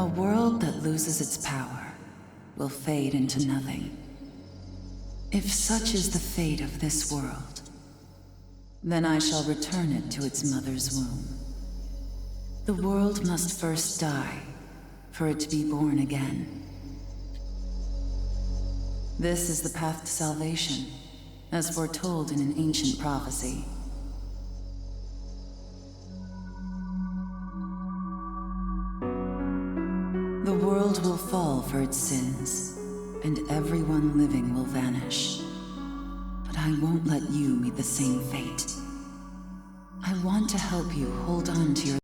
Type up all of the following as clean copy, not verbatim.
A world that loses its power will fade into nothing. If such is the fate of this world, then I shall return it to its mother's womb. The world must first die for it to be born again. This is the path to salvation, as foretold in an ancient prophecy. The world will fall for its sins, and everyone living will vanish. But I won't let you meet the same fate. I want to help you hold on to your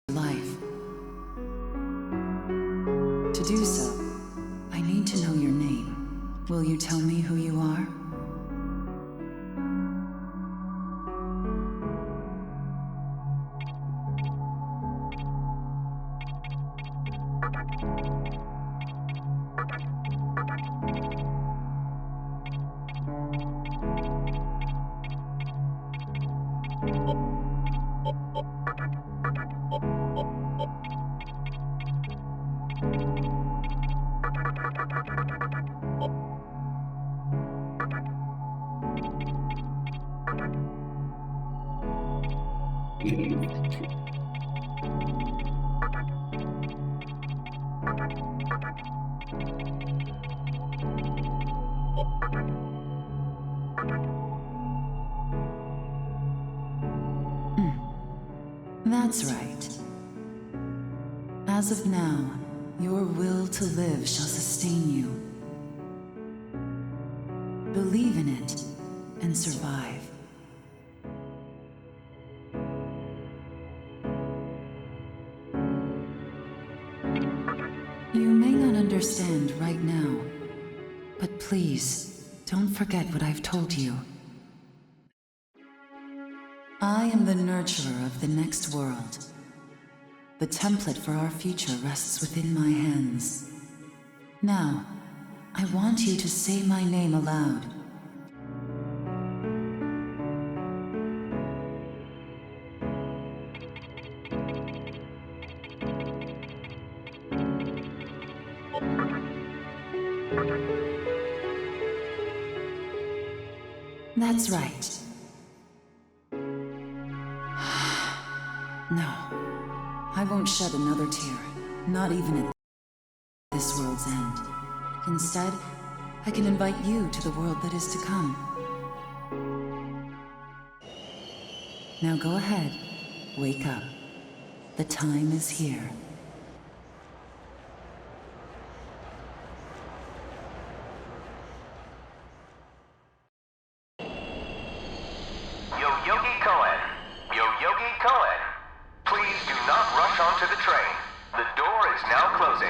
life. To do so, I need to know your name. Will you tell me who you are? That's right. As of now, your will to live shall sustain you. Believe in it and survive. You may not understand right now, but please, don't forget what I've told you. I am the nurturer of the next world. The template for our future rests within my hands. Now, I want you to say my name aloud. That's right. No, I won't shed another tear, not even at this world's end. Instead, I can invite you to the world that is to come. Now go ahead, wake up. The time is here. Onto the train. The door is now closing.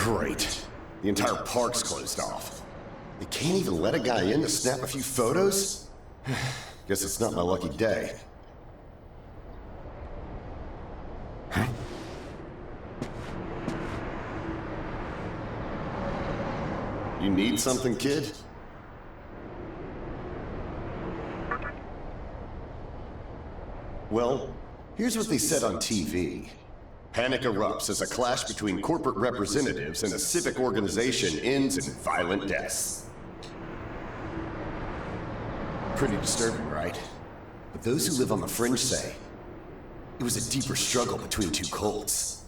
Great. The entire park's closed off. They can't even let a guy in to snap a few photos? Guess it's not my lucky day. Huh? You need something, kid? Well, here's what they said on TV. Panic erupts as a clash between corporate representatives and a civic organization ends in violent deaths. Pretty disturbing, right? But those who live on the fringe say it was a deeper struggle between two cults.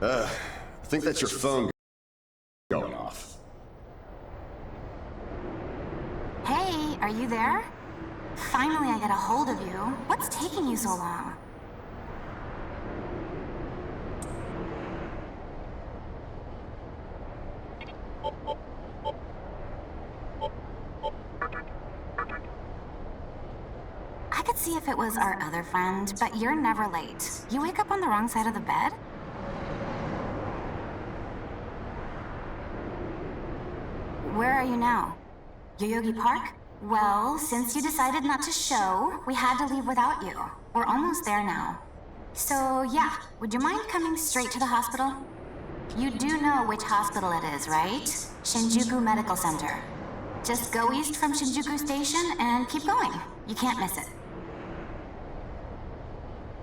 I think that's your phone going off. Hey, are you there? Finally, I get a hold of you. What's taking you so long? I could see if it was our other friend, but you're never late. You wake up on the wrong side of the bed? Where are you now? Yoyogi Park? Well, since you decided not to show, we had to leave without you. We're almost there now. So, yeah, would you mind coming straight to the hospital? You do know which hospital it is, right? Shinjuku Medical Center. Just go east from Shinjuku Station and keep going. You can't miss it.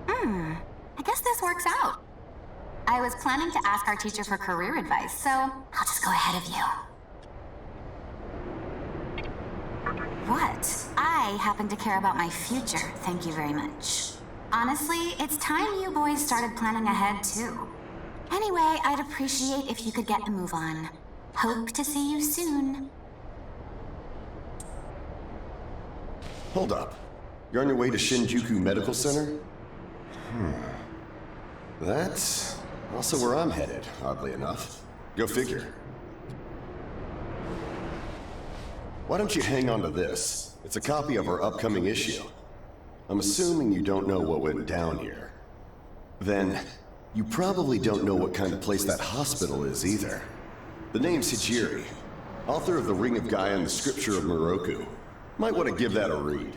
I guess this works out. I was planning to ask our teacher for career advice, so I'll just go ahead of you. What? I happen to care about my future, thank you very much. Honestly, it's time you boys started planning ahead, too. Anyway, I'd appreciate if you could get a move on. Hope to see you soon. Hold up. You're on your way to Shinjuku Medical Center? That's also where I'm headed, oddly enough. Go figure. Why don't you hang on to this? It's a copy of our upcoming issue. I'm assuming you don't know what went down here. Then, you probably don't know what kind of place that hospital is either. The name's Hijiri, author of The Ring of Gaia and the Scripture of Moroku. Might want to give that a read.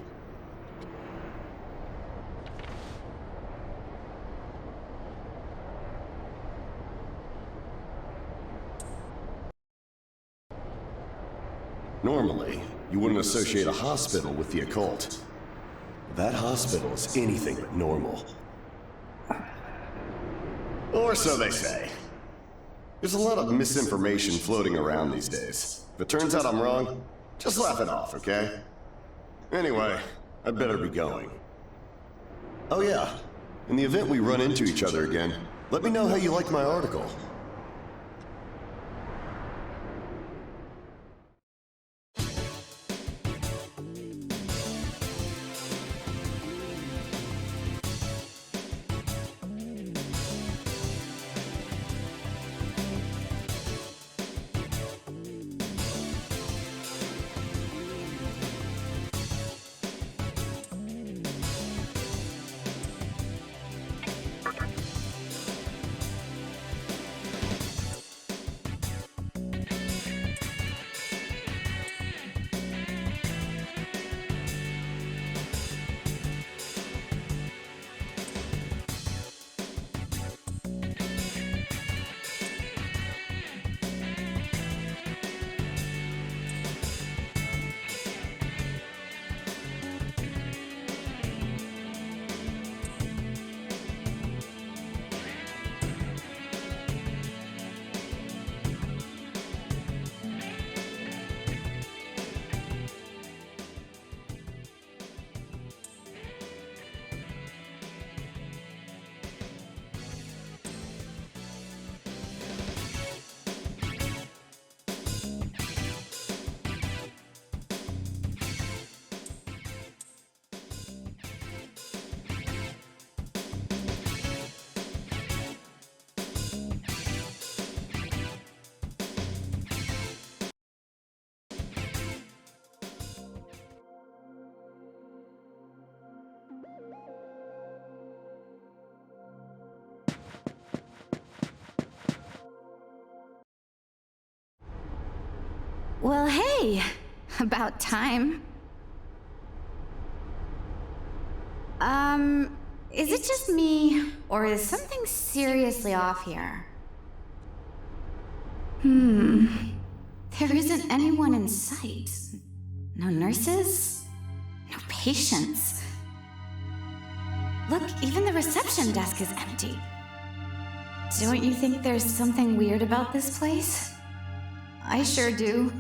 Normally, you wouldn't associate a hospital with the occult. That hospital is anything but normal. Or so they say. There's a lot of misinformation floating around these days. If it turns out I'm wrong, just laugh it off, okay? Anyway, I'd better be going. Oh yeah, in the event we run into each other again, let me know how you liked my article. Well, hey, about time. Is it just me, or is something seriously off here? There isn't anyone in sight. No nurses? No patients. Look, even the reception desk is empty. Don't you think there's something weird about this place? I sure do.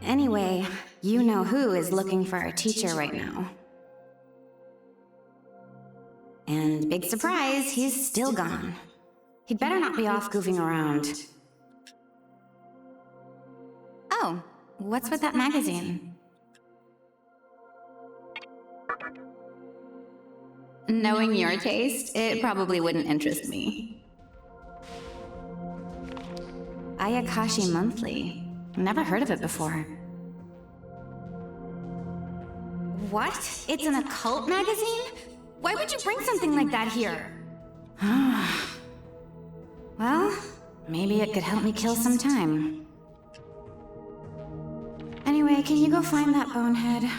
Anyway, you know who is looking for our teacher right now. And big surprise, he's still gone. He'd better not be off goofing around. Oh, what's with that magazine? Knowing your taste, it probably wouldn't interest me. Ayakashi Monthly. Never heard of it before. What? It's an occult magazine? Why would you bring something like that here? Well, maybe it could help me kill some time. Anyway, can you go find that bonehead?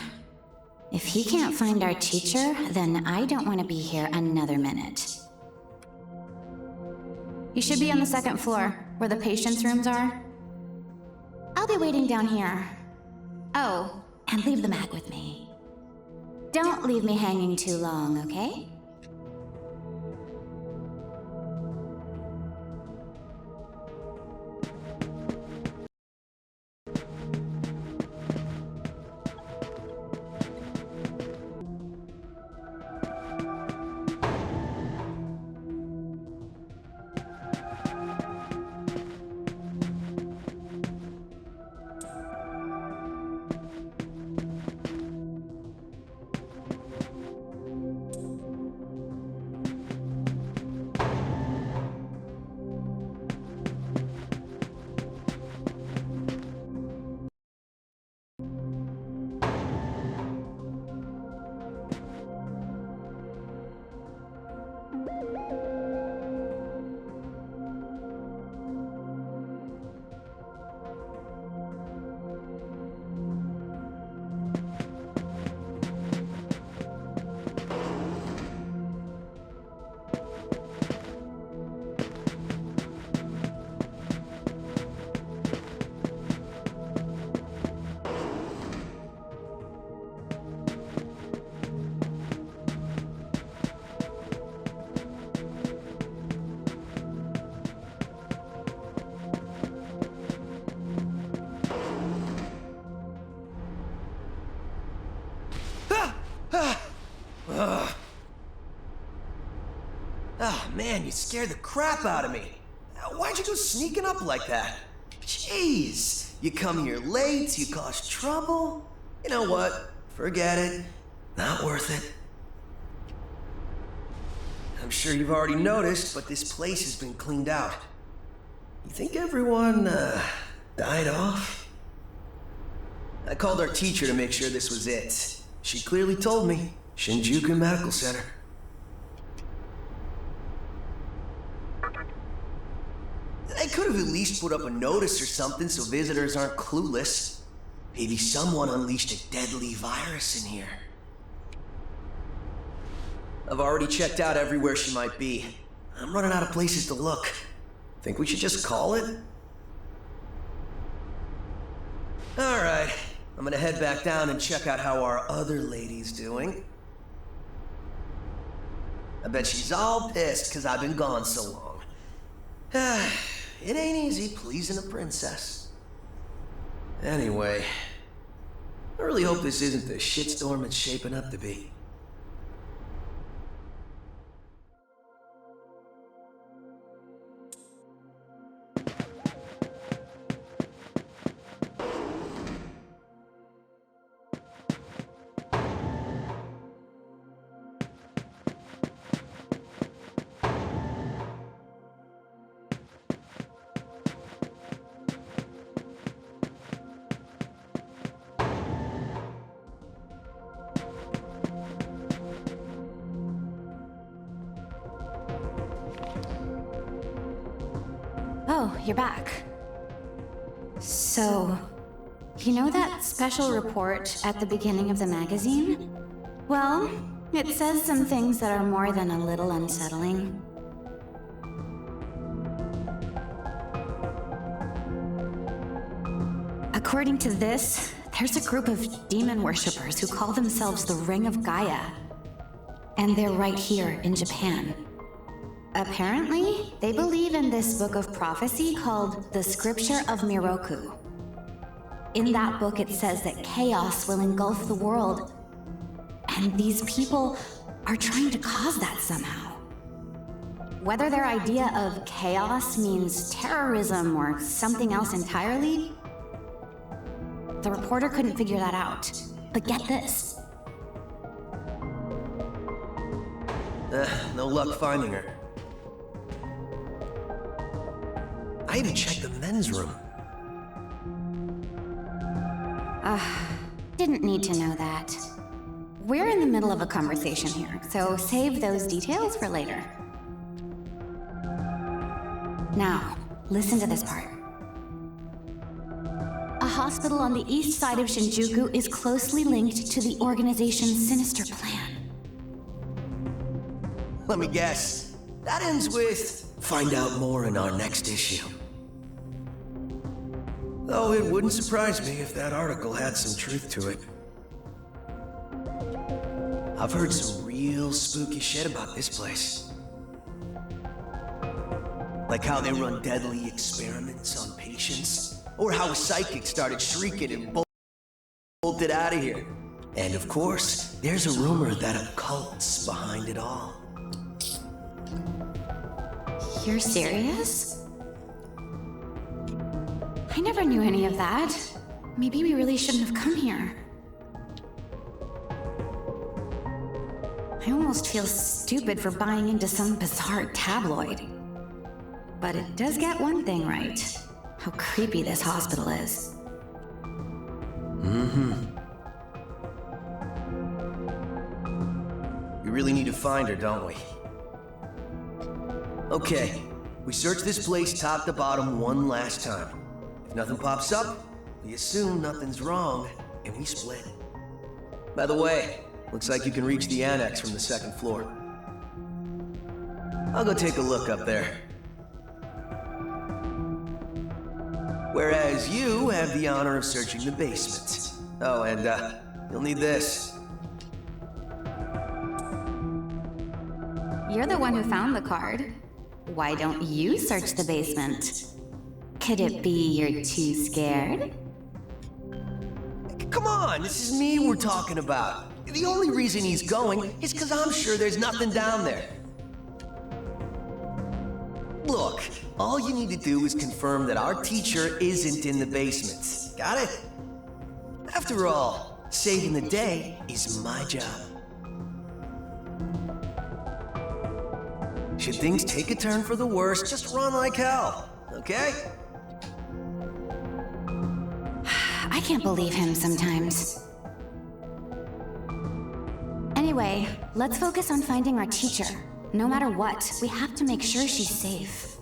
If he can't find our teacher, then I don't want to be here another minute. You should be on the second floor, where the patients' rooms are. I'll be waiting down here. Oh, and leave the mag with me. Don't leave me hanging too long, okay? Oh man, you scared the crap out of me. Why'd you go sneaking up like that? Jeez, you come here late, you cause trouble. You know what? Forget it. Not worth it. I'm sure you've already noticed, but this place has been cleaned out. You think everyone, died off? I called our teacher to make sure this was it. She clearly told me. Shinjuku Medical Center. I could have at least put up a notice or something so visitors aren't clueless. Maybe someone unleashed a deadly virus in here. I've already checked out everywhere she might be. I'm running out of places to look. Think we should just call it? Alright, I'm gonna head back down and check out how our other lady's doing. I bet she's all pissed because I've been gone so long. It ain't easy pleasing a princess. Anyway, I really hope this isn't the shitstorm it's shaping up to be. Oh, you're back. So, you know that special report at the beginning of the magazine? Well, it says some things that are more than a little unsettling. According to this, there's a group of demon worshippers who call themselves the Ring of Gaia. And they're right here in Japan. Apparently, they believe in this book of prophecy called the Scripture of Miroku. In that book, it says that chaos will engulf the world, and these people are trying to cause that somehow. Whether their idea of chaos means terrorism or something else entirely, the reporter couldn't figure that out. But get this. No luck finding her. I even checked the men's room. Didn't need to know that. We're in the middle of a conversation here, so save those details for later. Now, listen to this part. A hospital on the east side of Shinjuku is closely linked to the organization's sinister plan. Let me guess. That ends with, find out more in our next issue. Though it wouldn't surprise me if that article had some truth to it. I've heard some real spooky shit about this place. Like how they run deadly experiments on patients, or how a psychic started shrieking and bolted out of here. And of course, there's a rumor that a cult's behind it all. You're serious? I never knew any of that. Maybe we really shouldn't have come here. I almost feel stupid for buying into some bizarre tabloid. But it does get one thing right. How creepy this hospital is. We really need to find her, don't we? Okay, we search this place top to bottom one last time. If nothing pops up, we assume nothing's wrong, and we split. By the way, looks like you can reach the annex from the second floor. I'll go take a look up there. Whereas you have the honor of searching the basement. Oh, and you'll need this. You're the one who found the card. Why don't you search the basement? Could it be you're too scared? Come on, this is me we're talking about. The only reason he's going is because I'm sure there's nothing down there. Look, all you need to do is confirm that our teacher isn't in the basement. Got it? After all, saving the day is my job. Should things take a turn for the worse, just run like hell, okay? I can't believe him sometimes. Anyway, let's focus on finding our teacher. No matter what, we have to make sure she's safe.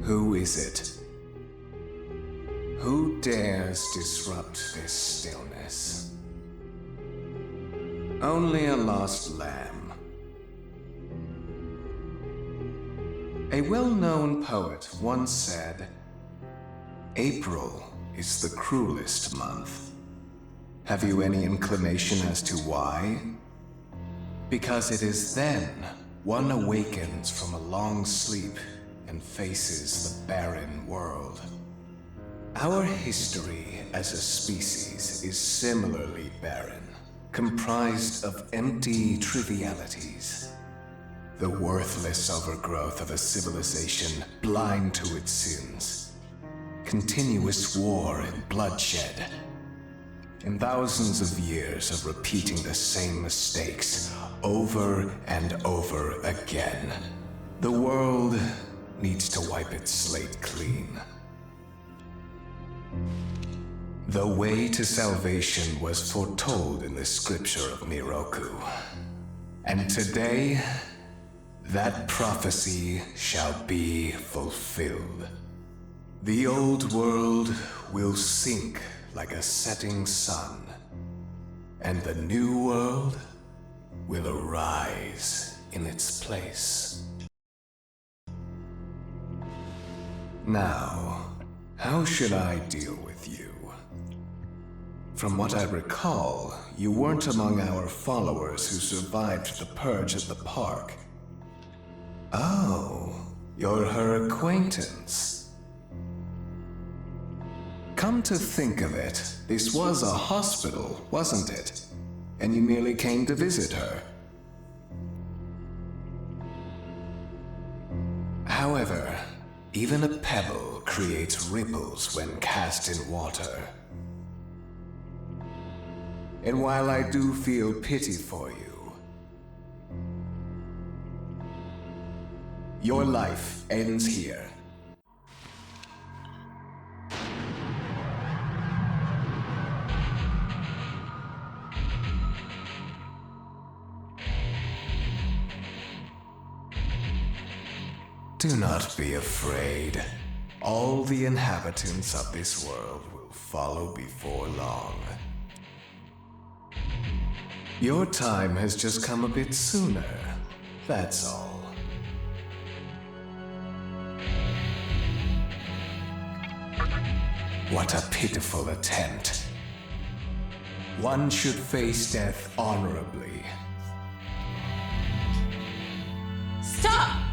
Who is it? Who dares disrupt this stillness? Only a lost lamb. A well-known poet once said, "April is the cruelest month." Have you any inclination as to why? Because it is then one awakens from a long sleep and faces the barren world. Our history as a species is similarly barren, comprised of empty trivialities. The worthless overgrowth of a civilization blind to its sins. Continuous war and bloodshed. And thousands of years of repeating the same mistakes over and over again. The world needs to wipe its slate clean. The way to salvation was foretold in the scripture of Miroku. And today, that prophecy shall be fulfilled. The old world will sink like a setting sun, and the new world will arise in its place. Now, how should I deal with you? From what I recall, you weren't among our followers who survived the purge at the park. Oh, you're her acquaintance. Come to think of it, this was a hospital, wasn't it? And you merely came to visit her. However, even a pebble creates ripples when cast in water. And while I do feel pity for you, your life ends here. Do not be afraid. All the inhabitants of this world will follow before long. Your time has just come a bit sooner, that's all. What a pitiful attempt. One should face death honorably. Stop!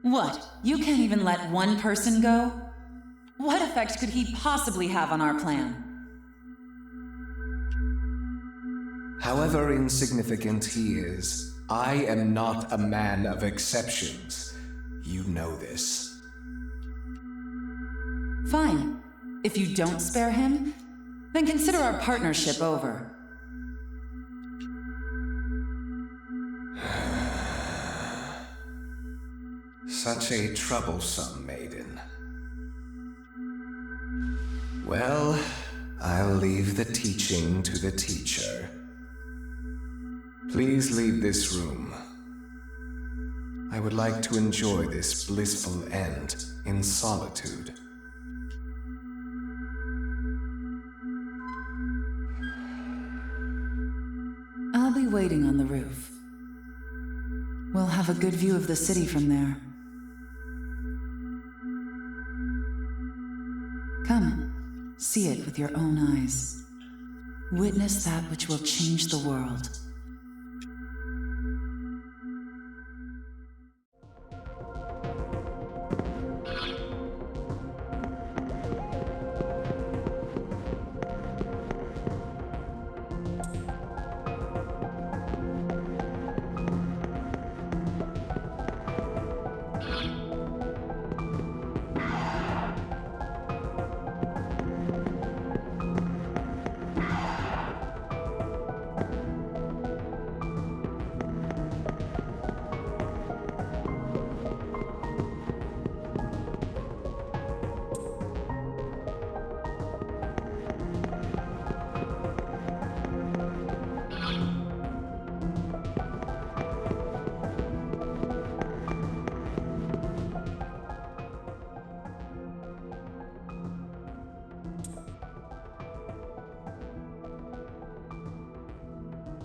What? You can't even let one person go? What effect could he possibly have on our plan? However insignificant he is, I am not a man of exceptions. You know this. Fine. If you don't spare him, then consider our partnership over. Such a troublesome maiden. Well, I'll leave the teaching to the teacher. Please leave this room. I would like to enjoy this blissful end in solitude. I'll be waiting on the roof. We'll have a good view of the city from there. Come, see it with your own eyes. Witness that which will change the world.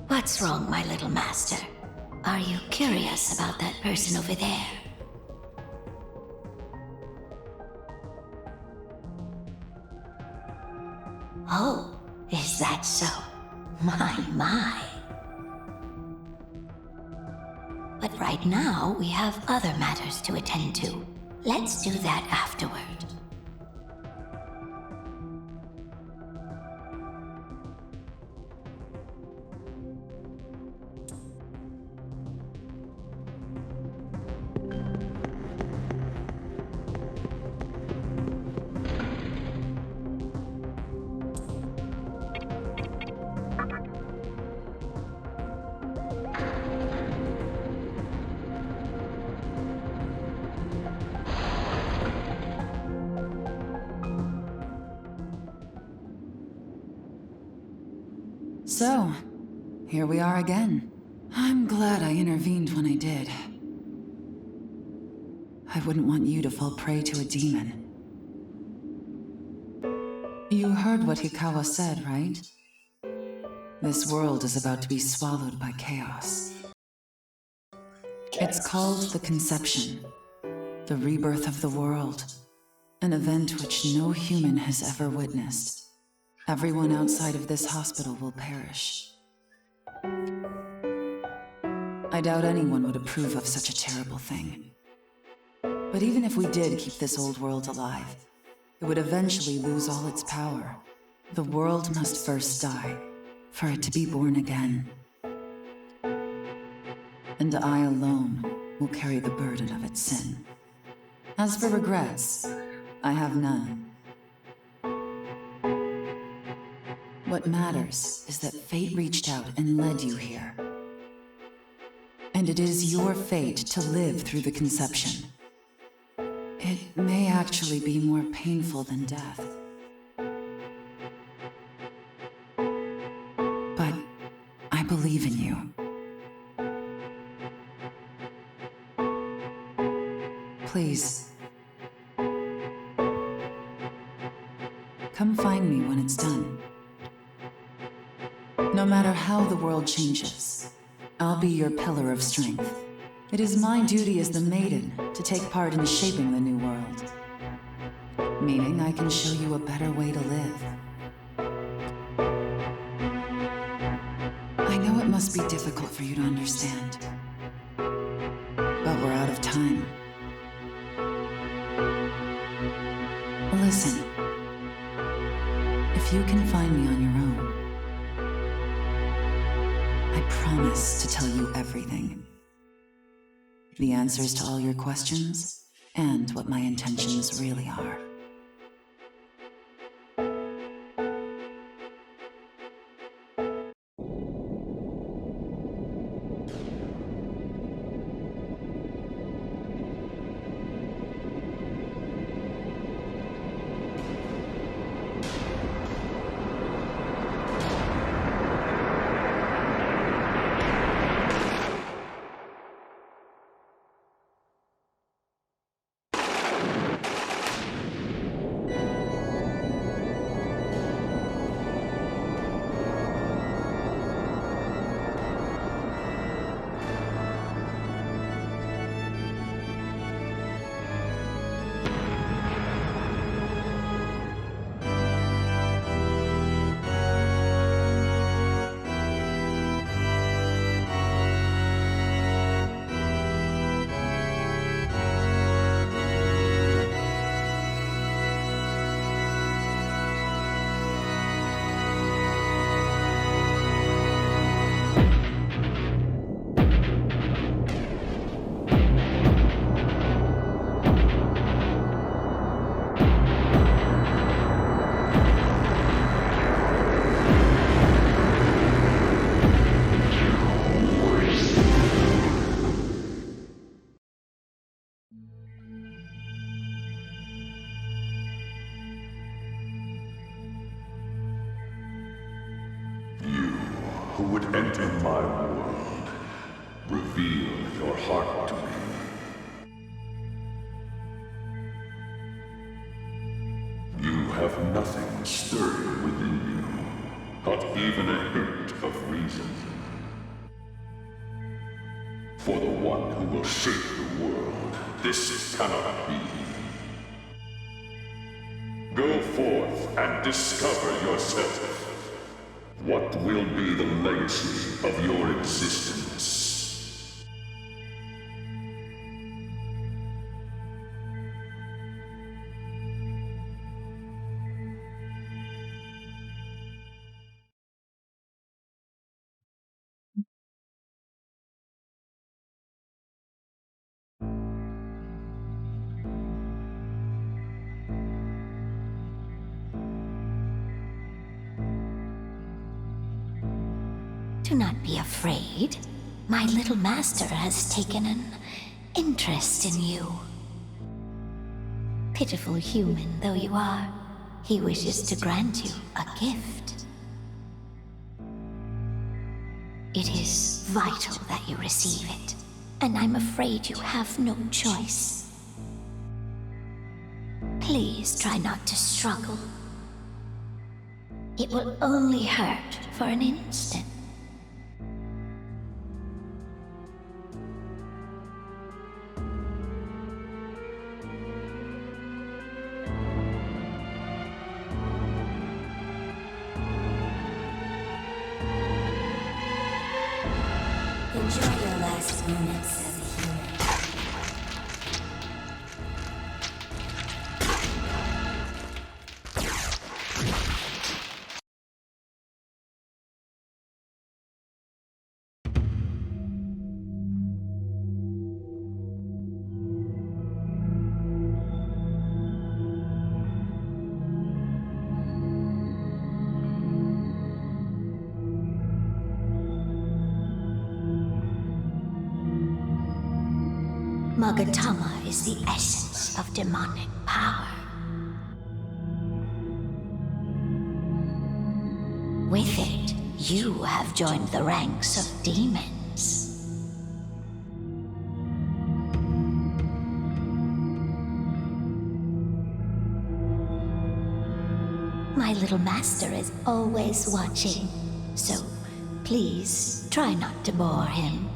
What's wrong, my little master? Are you curious about that person over there? Oh, is that so? My. But right now, we have other matters to attend to. Let's do that afterward. So, here we are again. I'm glad I intervened when I did. I wouldn't want you to fall prey to a demon. You heard what Hikawa said, right? This world is about to be swallowed by chaos. It's called the Conception, the rebirth of the world, an event which no human has ever witnessed. Everyone outside of this hospital will perish. I doubt anyone would approve of such a terrible thing. But even if we did keep this old world alive, it would eventually lose all its power. The world must first die, for it to be born again. And I alone will carry the burden of its sin. As for regrets, I have none. What matters is that fate reached out and led you here. And it is your fate to live through the conception. It may actually be more painful than death. But I believe in you. Please. Come find me when it's done. No matter how the world changes, I'll be your pillar of strength. It is my duty as the maiden to take part in shaping the new world. Meaning I can show you a better way to live. I know it must be difficult for you to understand, but we're out of time. Listen, if you can find me on your own, I promise to tell you everything. The answers to all your questions, and what my intentions really are. Who would enter my world, reveal your heart to me. You have nothing stirring within you, not even a hint of reason. For the one who will shape the world, this cannot be. Go forth and discover yourself. What will be the legacy of your existence? Do not be afraid. My little master has taken an interest in you. Pitiful human though you are, he wishes to grant you a gift. It is vital that you receive it, and I'm afraid you have no choice. Please try not to struggle. It will only hurt for an instant. Enjoy your last moments as a human. Magatama is the essence of demonic power. With it, you have joined the ranks of demons. My little master is always watching, so please try not to bore him.